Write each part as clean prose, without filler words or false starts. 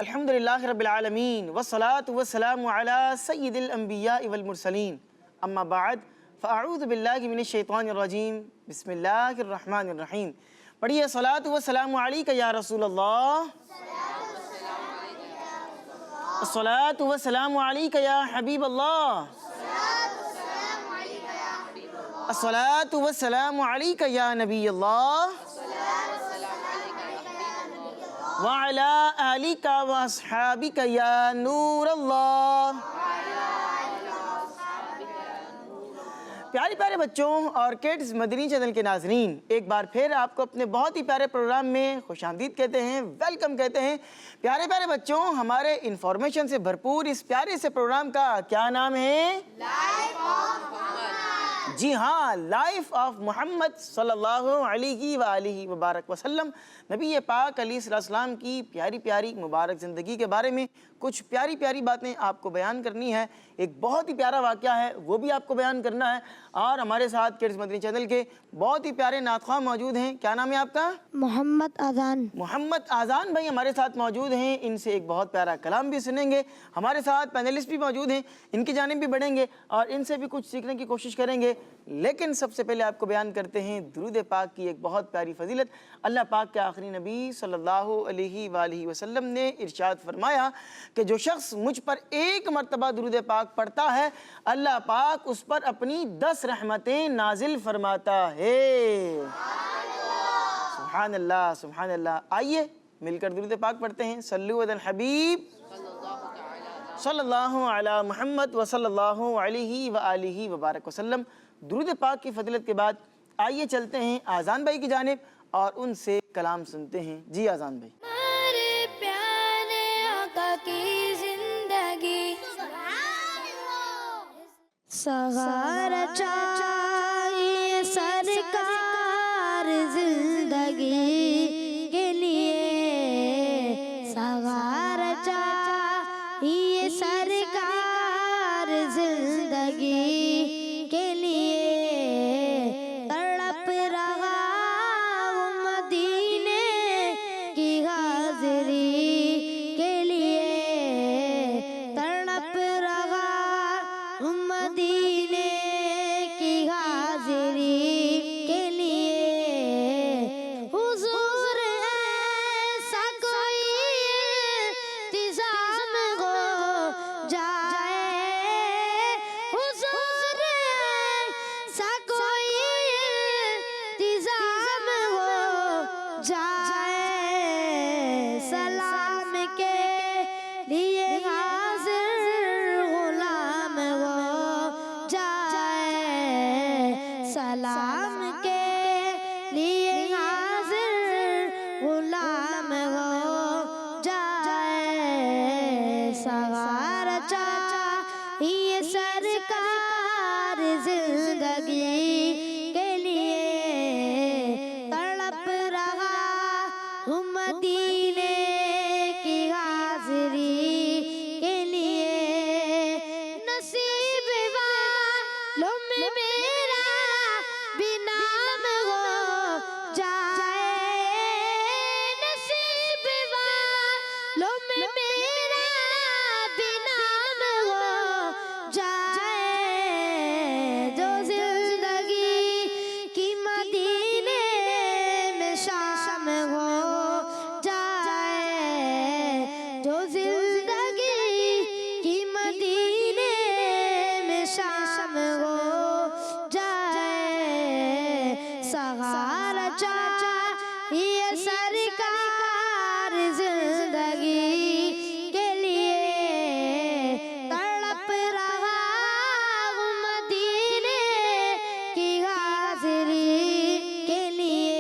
الحمدللہ رب العالمین والصلاة والسلام علی سید الانبیاء والمرسلین اما بعد فاعوذ باللہ من الشیطان الرجیم بسم اللہ الرحمن الرحیم. پڑھیے صلاۃ والسلام علیک یا رسول اللہ، الصلاۃ والسلام علیک یا حبیب اللہ، الصلاۃ والسلام علیک یا نبی اللہ وعلی آلک واصحابک یا نور اللہ. پیارے پیارے بچوں اور کڈز مدنی چینل کے ناظرین، ایک بار پھر آپ کو اپنے بہت ہی پیارے پروگرام میں خوش آمدید کہتے ہیں، ویلکم کہتے ہیں. پیارے پیارے بچوں، ہمارے انفارمیشن سے بھرپور اس پیارے سے پروگرام کا کیا نام ہے؟ لائف آف محمد. جی ہاں، لائف آف محمد صلی اللہ علیہ وآلہ وبارک وسلم. نبی پاک علیہ السلام کی پیاری پیاری مبارک زندگی کے بارے میں کچھ پیاری پیاری باتیں آپ کو بیان کرنی ہے. ایک بہت ہی پیارا واقعہ ہے، وہ بھی آپ کو بیان کرنا ہے. اور ہمارے ساتھ کڈز مدنی چینل کے بہت ہی پیارے نعت خواہ موجود ہیں. کیا نام ہے آپ کا؟ محمد اذان. محمد اذان بھائی ہمارے ساتھ موجود ہیں. ان سے ایک بہت پیارا کلام بھی سنیں گے. ہمارے ساتھ پینلسٹ بھی موجود ہیں، ان کی جانب بھی بڑھیں گے اور ان سے بھی کچھ سیکھنے کی کوشش کریں گے. لیکن سب سے پہلے آپ کو بیان کرتے ہیں درود پاک کی ایک بہت پیاری فضیلت. اللہ پاک کے آخری نبی صلی اللہ علیہ وآلہ وسلم نے ارشاد فرمایا کہ جو شخص مجھ پر ایک مرتبہ درود پاک پڑھتا ہے، اللہ پاک اس پر اپنی 10 رحمتیں نازل فرماتا ہے. سبحان اللہ سبحان اللہ. آئیے مل کر درود پاک پڑھتے ہیں. صلو علی الحبیب صلی اللہ علی محمد وصلی اللہ علیہ وآلہ وبارک وسلم. درود پاک کی فضیلت کے بعد آئیے چلتے ہیں اذان بھائی کی جانب اور ان سے کلام سنتے ہیں. جی اذان بھائی. ہمارے پیارے آقا کی زندگی سہارا چاہیے سرکار زندگی کے لیے، سہارا چاہیے سرکار زندگی کے لیے. تڑپ رہا ہوں مدینے کی حاضری کے لیے، تڑپ رہا ہوں مدینے کی حاضری کے لیے. حضور ایسا کوئی انتظام ہو جائے، حضور ایسا کوئی انتظام ہو جائے. سلام کے لیے حاضر غلام ہو جائے، سلام کے لیے حاضر غلام ہو جائے. سہارا چاہیے سرکار زندگی کے لیے، تڑپ رہا ہوں مدینے کی حاضری کے لیے. نصیب والوں میں میرا بھی نام ہو جائے، نصیب والوں میں میرا بھی نام ہو جائے. جو زندگی کی مدینے میں شام ہو جائے، جو زندگی کی مدینے میں شام ہو جائے. سہارا چاہیے سرکار زندگی کے لیے، تڑپ رہا ہوں مدینے کی حاضری کے لیے.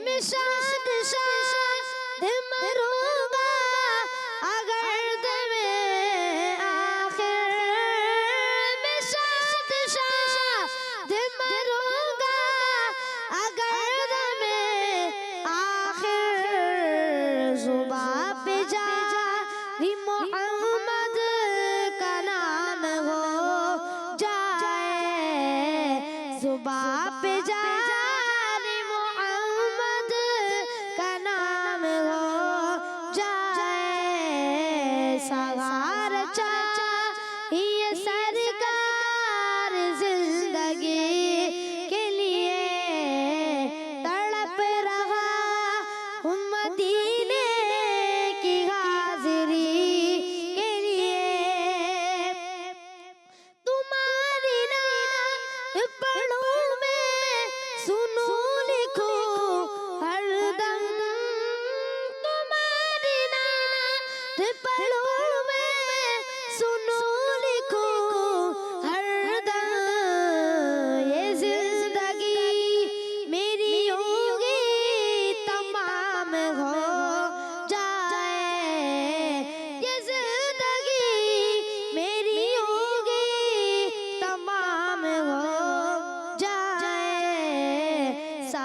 میں شاد شاد مروں گا اگر دم آخر، میں شاد شاد مروں گا اگر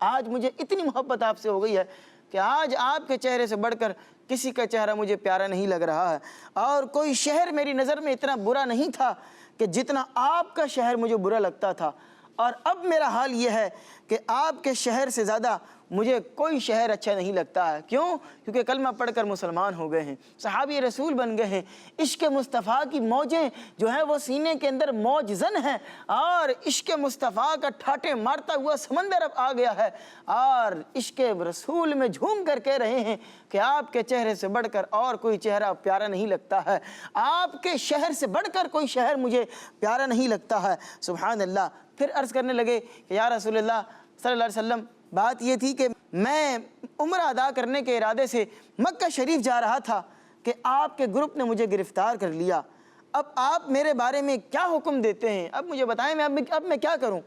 آج مجھے اتنی محبت آپ سے ہو گئی ہے کہ آج آپ کے چہرے سے بڑھ کر کسی کا چہرہ مجھے پیارا نہیں لگ رہا ہے، اور کوئی شہر میری نظر میں اتنا برا نہیں تھا کہ جتنا آپ کا شہر مجھے برا لگتا تھا، اور اب میرا حال یہ ہے کہ آپ کے شہر سے زیادہ مجھے کوئی شہر اچھا نہیں لگتا ہے۔ کیوں؟ کیونکہ کلمہ پڑھ کر مسلمان ہو گئے ہیں، صحابی رسول بن گئے ہیں، عشق مصطفیٰ کی موجیں جو ہیں وہ سینے کے اندر موج زن ہیں، اور عشق مصطفیٰ کا ٹھاٹے مارتا ہوا سمندر اب آ گیا ہے، اور عشق رسول میں جھوم کر کہہ رہے ہیں کہ آپ کے چہرے سے بڑھ کر اور کوئی چہرہ پیارا نہیں لگتا ہے، آپ کے شہر سے بڑھ کر کوئی شہر مجھے پیارا نہیں لگتا ہے۔ سبحان اللہ۔ پھر عرض کرنے لگے کہ یا رسول اللہ صلی اللہ علیہ وسلم، بات یہ تھی کہ میں عمرہ ادا کرنے کے ارادے سے مکہ شریف جا رہا تھا کہ آپ کے گروپ نے مجھے گرفتار کر لیا، اب آپ میرے بارے میں کیا حکم دیتے ہیں؟ اب مجھے بتائیں اب میں کیا کروں؟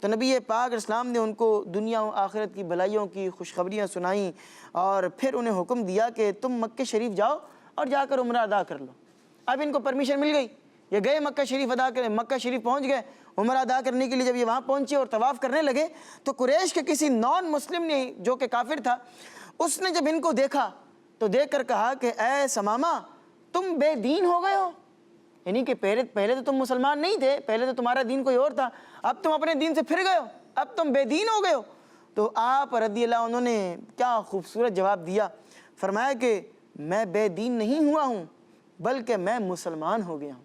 تو نبی پاک اسلام نے ان کو دنیا و آخرت کی بھلائیوں کی خوشخبریاں سنائیں، اور پھر انہیں حکم دیا کہ تم مکہ شریف جاؤ اور جا کر عمرہ ادا کر لو۔ اب ان کو پرمیشن مل گئی، یہ گئے مکہ شریف پہنچ گئے، عمرہ ادا کرنے کے لیے جب یہ وہاں پہنچے اور طواف کرنے لگے تو قریش کے کسی نان مسلم نے، جو کہ کافر تھا، اس نے جب ان کو دیکھا تو دیکھ کر کہا کہ اے سمامہ، تم بے دین ہو گئے ہو، یعنی کہ پہلے تو تم مسلمان نہیں تھے، پہلے تو تمہارا دین کوئی اور تھا، اب تم اپنے دین سے پھر گئے ہو، اب تم بے دین ہو گئے ہو۔ تو آپ رضی اللہ انہوں نے کیا خوبصورت جواب دیا، فرمایا کہ میں بے دین نہیں ہوا ہوں بلکہ میں مسلمان ہو گیا ہوں،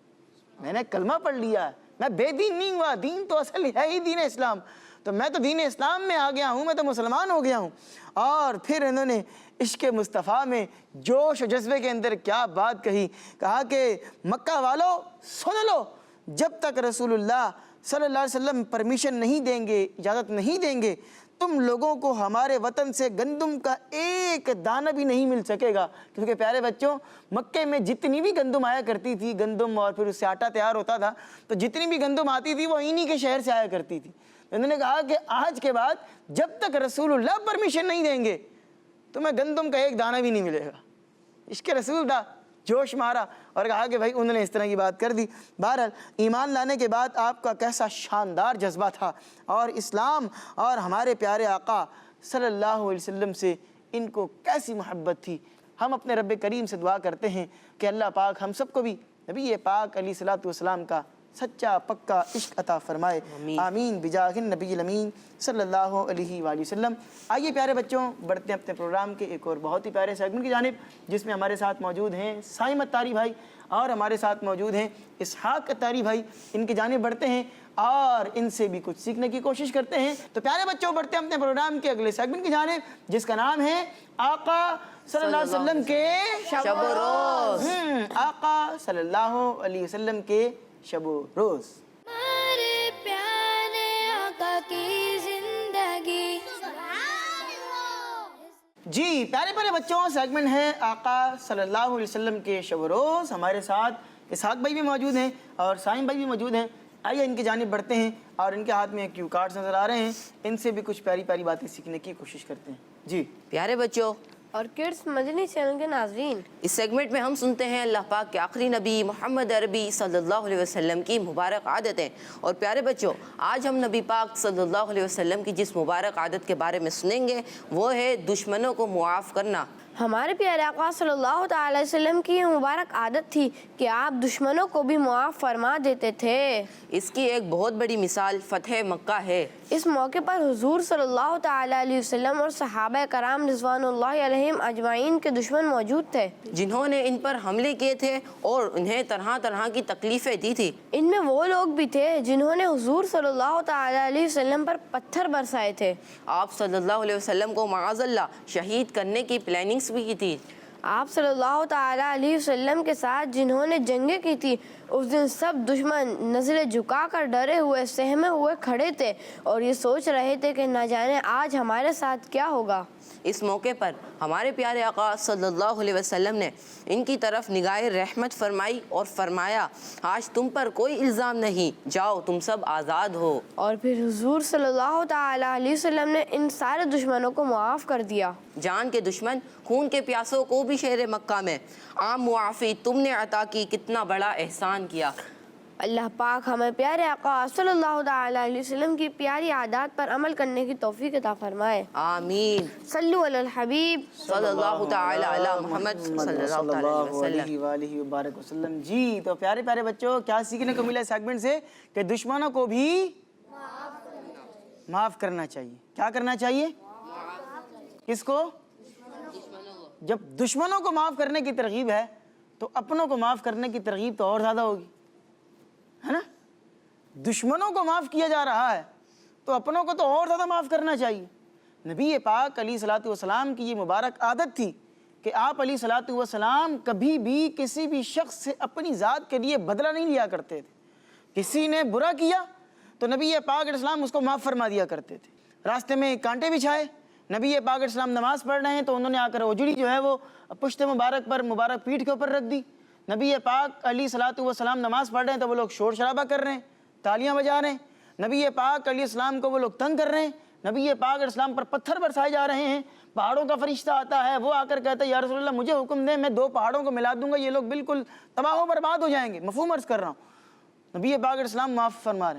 میں نے کلمہ پڑھ لیا ہے، میں بے دین نہیں ہوا، دین تو اصل ہے ہی دین اسلام، تو میں تو دین اسلام میں آ گیا ہوں، میں تو مسلمان ہو گیا ہوں۔ اور پھر انہوں نے عشق مصطفیٰ میں جوش و جذبے کے اندر کیا بات کہی، کہا کہ مکہ والو سن لو، جب تک رسول اللہ صلی اللہ علیہ وسلم پرمیشن نہیں دیں گے، اجازت نہیں دیں گے، تم لوگوں کو ہمارے وطن سے گندم کا ایک دانہ بھی نہیں مل سکے گا، کیونکہ پیارے بچوں مکے میں جتنی بھی گندم آیا کرتی تھی، گندم اور پھر اس سے آٹا تیار ہوتا تھا، تو جتنی بھی گندم آتی تھی وہ انہی کے شہر سے آیا کرتی تھی۔ انہوں نے کہا کہ آج کے بعد جب تک رسول اللہ پرمیشن نہیں دیں گے تمہیں گندم کا ایک دانہ بھی نہیں ملے گا۔ عشق رسول تھا، جوش مارا اور کہا کہ بھائی انہوں نے اس طرح کی بات کر دی۔ بہرحال ایمان لانے کے بعد آپ کا کیسا شاندار جذبہ تھا، اور اسلام اور ہمارے پیارے آقا صلی اللہ علیہ وسلم سے ان کو کیسی محبت تھی۔ ہم اپنے رب کریم سے دعا کرتے ہیں کہ اللہ پاک ہم سب کو بھی نبی پاک علیہ الصلوۃ والسلام کا سچا پکا عشق عطا فرمائے، آمین بجاہ النبی الامین صلی اللہ علیہ وآلہ وسلم۔ آئیے پیارے بچوں بڑھتے ہیں اپنے پروگرام کے ایک اور بہت ہی پیارے سیگمنٹ کی جانب، جس میں ہمارے ساتھ موجود ہیں سائم اتاری بھائی اور ہمارے ساتھ موجود ہیں اسحاق اتاری بھائی۔ ان کی جانب بڑھتے ہیں اور ان سے بھی کچھ سیکھنے کی کوشش کرتے ہیں۔ تو پیارے بچوں بڑھتے ہیں اپنے پروگرام کے اگلے سیگمنٹ کی جانب، جس کا نام ہے آقا صلی اللہ علیہ وسلم کے شب و روز۔ آقا صلی اللہ علیہ وسلم کے شب و روز۔ ہمارے پیارے آقا کی زندگی۔ جی پیارے پیارے بچوں، سیگمنٹ ہے آقا صلی اللہ علیہ وسلم کے شب و روز۔ ہمارے ساتھ اسحاق بھائی بھی موجود ہیں اور سائم بھائی بھی موجود ہیں۔ آئیے ان کی جانب بڑھتے ہیں اور ان کے ہاتھ میں کیو کارڈز نظر آ رہے ہیں، ان سے بھی کچھ پیاری پیاری باتیں سیکھنے کی کوشش کرتے ہیں۔ جی پیارے بچوں، اور کڈس مدنی چینل کے ناظرین، اس سیگمنٹ میں ہم سنتے ہیں اللہ پاک کے آخری نبی محمد عربی صلی اللہ علیہ وسلم کی مبارک عادتیں۔ اور پیارے بچوں، آج ہم نبی پاک صلی اللہ علیہ وسلم کی جس مبارک عادت کے بارے میں سنیں گے وہ ہے دشمنوں کو معاف کرنا۔ ہمارے پیارے آقا صلی اللہ تعالی وسلم کی یہ مبارک عادت تھی کہ آپ دشمنوں کو بھی معاف فرما دیتے تھے۔ اس کی ایک بہت بڑی مثال فتح مکہ ہے۔ اس موقع پر حضور صلی اللہ تعالی علیہ وسلم اور صحابہ کرام رضوان اللہ علیہم اجمعین کے دشمن موجود تھے، جنہوں نے ان پر حملے کیے تھے اور انہیں طرح طرح کی تکلیفیں دی تھی۔ ان میں وہ لوگ بھی تھے جنہوں نے حضور صلی اللہ تعالی علیہ وسلم پر پتھر برسائے تھے۔ آپ صلی اللہ علیہ وسلم کو معاذ اللہ شہید کرنے کی پلاننگز بھی کی تھی۔ آپ صلی اللہ تعالی علیہ وسلم کے ساتھ جنہوں نے جنگیں کی تھی، اس دن سب دشمن نظریں جھکا کر ڈرے ہوئے سہمے ہوئے کھڑے تھے اور یہ سوچ رہے تھے کہ نہ جانے آج ہمارے ساتھ کیا ہوگا۔ اس موقع پر ہمارے پیارے آقا صلی اللہ علیہ وسلم نے ان کی طرف نگاہ رحمت فرمائی اور فرمایا، آج تم پر کوئی الزام نہیں، جاؤ تم سب آزاد ہو۔ اور پھر حضور صلی اللہ تعالی علیہ وسلم نے ان سارے دشمنوں کو معاف کر دیا۔ جان کے دشمن خون کے پیاسوں کو بھی شہر مکہ میں عام معافی تم نے عطا کی، کتنا بڑا احسان کیا۔ اللہ پاک ہمیں پیارے آقا صلی اللہ تعالیٰ علیہ وسلم کی پیاری عادات پر عمل کرنے کی توفیق عطا فرمائے۔ آمین۔ صلو علی الحبیب صلی اللہ تعالی علی محمد صلی اللہ تعالی علیہ وسلم۔ علیہ وآلہ وبارک وسلم۔ جی تو پیارے پیارے بچوں، کیا سیکھنے کو ملا اس سیگمنٹ سے؟ کہ دشمنوں کو بھی معاف کرنا چاہیے۔ کیا کرنا چاہیے؟ کس کو؟ جب دشمنوں کو معاف کرنے کی ترغیب ہے تو اپنوں کو معاف کرنے کی ترغیب تو اور زیادہ ہوگی، ہے نا؟ دشمنوں کو معاف کیا جا رہا ہے تو اپنوں کو تو اور زیادہ معاف کرنا چاہیے۔ نبی پاک علیہ الصلوۃ والسلام کی یہ مبارک عادت تھی کہ آپ علیہ الصلوۃ والسلام کبھی بھی کسی بھی شخص سے اپنی ذات کے لیے بدلہ نہیں لیا کرتے تھے۔ کسی نے برا کیا تو نبی پاک علیہ السلام اس کو معاف فرما دیا کرتے تھے۔ راستے میں کانٹے بچھائے، نبی پاک علیہ السلام نماز پڑھ رہے ہیں تو انہوں نے آ کر اجڑی جو ہے وہ پشت مبارک پر، مبارک پیٹھ کے اوپر رکھ دی۔ نبی پاک علیہ الصلوۃ والسلام نماز پڑھ رہے ہیں تو وہ لوگ شور شرابہ کر رہے ہیں، تالیاں بجا رہے ہیں۔ نبی پاک علیہ السلام کو وہ لوگ تنگ کر رہے ہیں۔ نبی پاک علیہ السلام پر پتھر برسائے جا رہے ہیں۔ پہاڑوں کا فرشتہ آتا ہے، وہ آ کر کہتا ہے یا رسول اللہ مجھے حکم دیں، میں 2 پہاڑوں کو ملا دوں گا، یہ لوگ بالکل تباہ و برباد ہو جائیں گے۔ مفہوم عرض کر رہا ہوں۔ نبی پاک علیہ السلام معاف فرما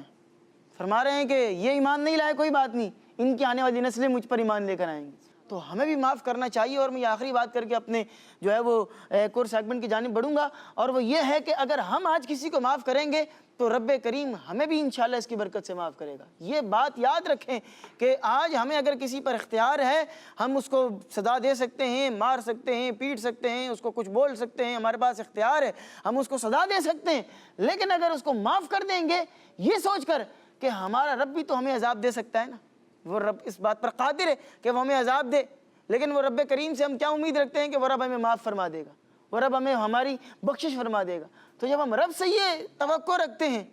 رہے ہیں کہ یہ ایمان نہیں لائے، کوئی بات نہیں، ان کی آنے والی نسلیں مجھ پر ایمان لے کر آئیں گی۔ تو ہمیں بھی معاف کرنا چاہیے۔ اور میں یہ آخری بات کر کے اپنے جو ہے وہ ایک اور سیگمنٹ کی جانب بڑھوں گا، اور وہ یہ ہے کہ اگر ہم آج کسی کو معاف کریں گے تو رب کریم ہمیں بھی انشاءاللہ اس کی برکت سے معاف کرے گا۔ یہ بات یاد رکھیں کہ آج ہمیں اگر کسی پر اختیار ہے، ہم اس کو سزا دے سکتے ہیں، مار سکتے ہیں، پیٹ سکتے ہیں، اس کو کچھ بول سکتے ہیں، ہمارے پاس اختیار ہے، ہم اس کو سزا دے سکتے ہیں۔ لیکن اگر اس کو معاف کر دیں گے یہ سوچ کر کہ ہمارا رب بھی تو ہمیں عذاب دے سکتا ہے نا، وہ رب اس بات پر قادر ہے کہ وہ ہمیں عذاب دے، لیکن وہ رب کریم سے ہم کیا امید رکھتے ہیں کہ وہ رب ہمیں معاف فرما دے گا، وہ رب ہمیں ہماری بخشش فرما دے گا۔ تو جب ہم رب سے یہ توقع رکھتے ہیں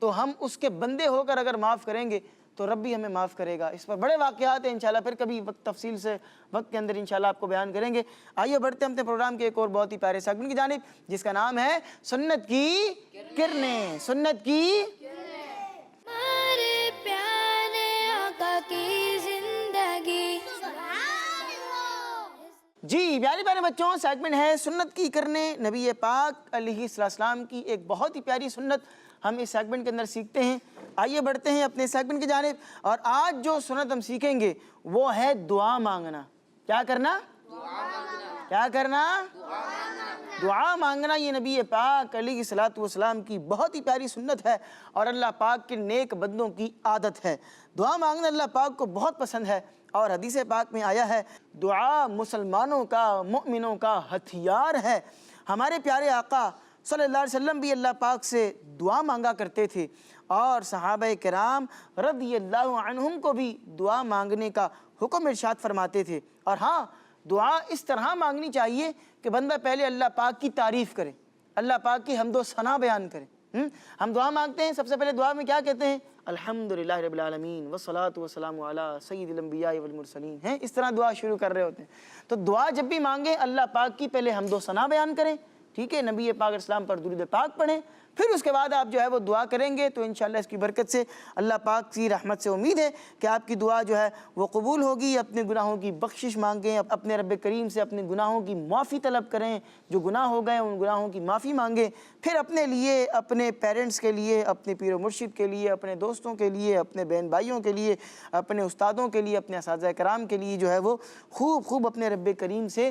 تو ہم اس کے بندے ہو کر اگر معاف کریں گے تو رب بھی ہمیں معاف کرے گا۔ اس پر بڑے واقعات ہیں انشاءاللہ، پھر کبھی تفصیل سے وقت کے اندر انشاءاللہ آپ کو بیان کریں گے۔ آئیے بڑھتے ہیں اپنے پروگرام کے ایک اور بہت ہی پیارے سیگمنٹ کی جانب، جس کا نام ہے سنت کی کرنیں۔ سنت کی ہمارے پیارے آقا کی زندگی۔ جی پیارے پیارے بچوں، سیگمنٹ ہے سنت کی کرنیں۔ نبی پاک علیہ السلام کی ایک بہت ہی پیاری سنت ہم اس سیگمنٹ کے اندر سیکھتے ہیں۔ آئیے بڑھتے ہیں اپنے سیگمنٹ کی جانب، اور آج جو سنت ہم سیکھیں گے وہ ہے دعا مانگنا۔ کیا کرنا؟ کیا کرنا؟ دعا مانگنا۔ یہ نبی پاک علیہ السلام کی بہت ہی پیاری سنت ہے اور اللہ پاک کے نیک بندوں کی عادت ہے۔ دعا مانگنا اللہ پاک کو بہت پسند ہے، اور حدیث پاک میں آیا ہے دعا مسلمانوں کا، مؤمنوں کا ہتھیار ہے۔ ہمارے پیارے آقا صلی اللہ علیہ وسلم بھی اللہ پاک سے دعا مانگا کرتے تھے، اور صحابہ کرام رضی اللہ عنہم کو بھی دعا مانگنے کا حکم ارشاد فرماتے تھے۔ اور ہاں، دعا اس طرح مانگنی چاہیے کہ بندہ پہلے اللہ پاک کی تعریف کرے، اللہ پاک کی حمد و ثنا بیان کرے۔ ہم دعا مانگتے ہیں، سب سے پہلے دعا میں کیا کہتے ہیں؟ الحمدللہ رب العالمین والصلاة والسلام علی سید الانبیاء والمرسلین، ہیں اس طرح دعا شروع کر رہے ہوتے ہیں۔ تو دعا جب بھی مانگیں اللہ پاک کی پہلے حمد و ثنا بیان کریں، ٹھیک ہے، نبی پاک علیہ السلام پر درود پاک پڑھیں، پھر اس کے بعد آپ جو ہے وہ دعا کریں گے تو انشاءاللہ اس کی برکت سے اللہ پاک کی رحمت سے امید ہے کہ آپ کی دعا جو ہے وہ قبول ہوگی۔ اپنے گناہوں کی بخشش مانگیں، اپنے رب کریم سے اپنے گناہوں کی معافی طلب کریں، جو گناہ ہو گئے ان گناہوں کی معافی مانگیں، پھر اپنے لیے، اپنے پیرنٹس کے لیے، اپنے پیر و مرشد کے لیے، اپنے دوستوں کے لیے، اپنے بہن بھائیوں کے لیے، اپنے استادوں کے لیے، اپنے اساتذہ کرام کے لیے جو ہے وہ خوب اپنے رب کریم سے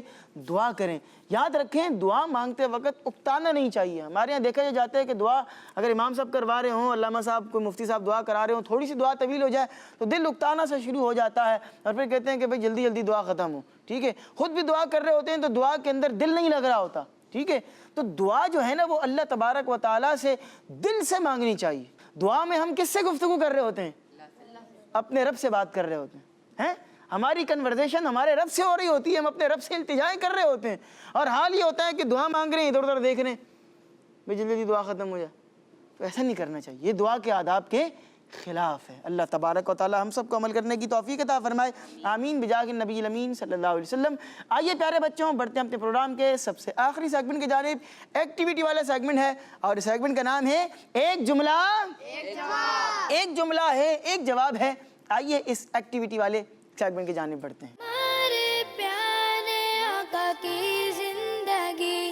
دعا کریں۔ یاد رکھیں دعا مانگتے وقت اکتانا نہیں چاہیے۔ ہمارے یہاں دیکھا جاتا ہے کہ دعا اگر امام صاحب کروا رہے ہوں، علامہ صاحب، کوئی مفتی صاحب دعا کرا رہے ہوں، تھوڑی سی دعا طویل ہو جائے تو دل اکتانا سے شروع ہو جاتا ہے، اور پھر کہتے ہیں کہ بھئی جلدی جلدی دعا ختم ہو، ٹھیک ہے۔ خود بھی دعا کر رہے ہوتے ہیں تو دعا کے اندر دل نہیں لگ رہا ہوتا، ٹھیک ہے۔ تو دعا جو ہے نا وہ اللہ تبارک و تعالیٰ سے دل سے مانگنی چاہیے۔ دعا میں ہم کس سے گفتگو کر رہے ہوتے ہیں؟ اپنے رب سے بات کر رہے ہوتے ہیں۔ ہماری کنورزیشن ہمارے رب سے ہو رہی ہوتی ہے، ہم اپنے رب سے التجائیں کر رہے ہوتے ہیں، اور حال یہ ہوتا ہے کہ دعا مانگ رہے ہیں، ادھر ادھر دیکھ رہے ہیں، بھئی جلدی جلدی دعا ختم ہو جائے۔ تو ایسا نہیں کرنا چاہیے، یہ دعا کے آداب کے خلاف ہے۔ اللہ تبارک و تعالی ہم سب کو عمل کرنے کی توفیق عطا فرمائے، آمین بجاہ النبی الامین صلی اللہ علیہ وسلم۔ آئیے پیارے بچوں، بڑھتے ہیں اپنے پروگرام کے سب سے آخری سیگمنٹ کی جانب۔ ایکٹیویٹی والا سیگمنٹ ہے، اور اس سیگمنٹ کا نام ہے ایک جملہ ایک جملہ ہے ایک جواب ہے۔ آئیے اس ایکٹیویٹی والے سیگمنٹ کی جانب بڑھتے ہیں۔ ہمارے پیارے آقا کی زندگی۔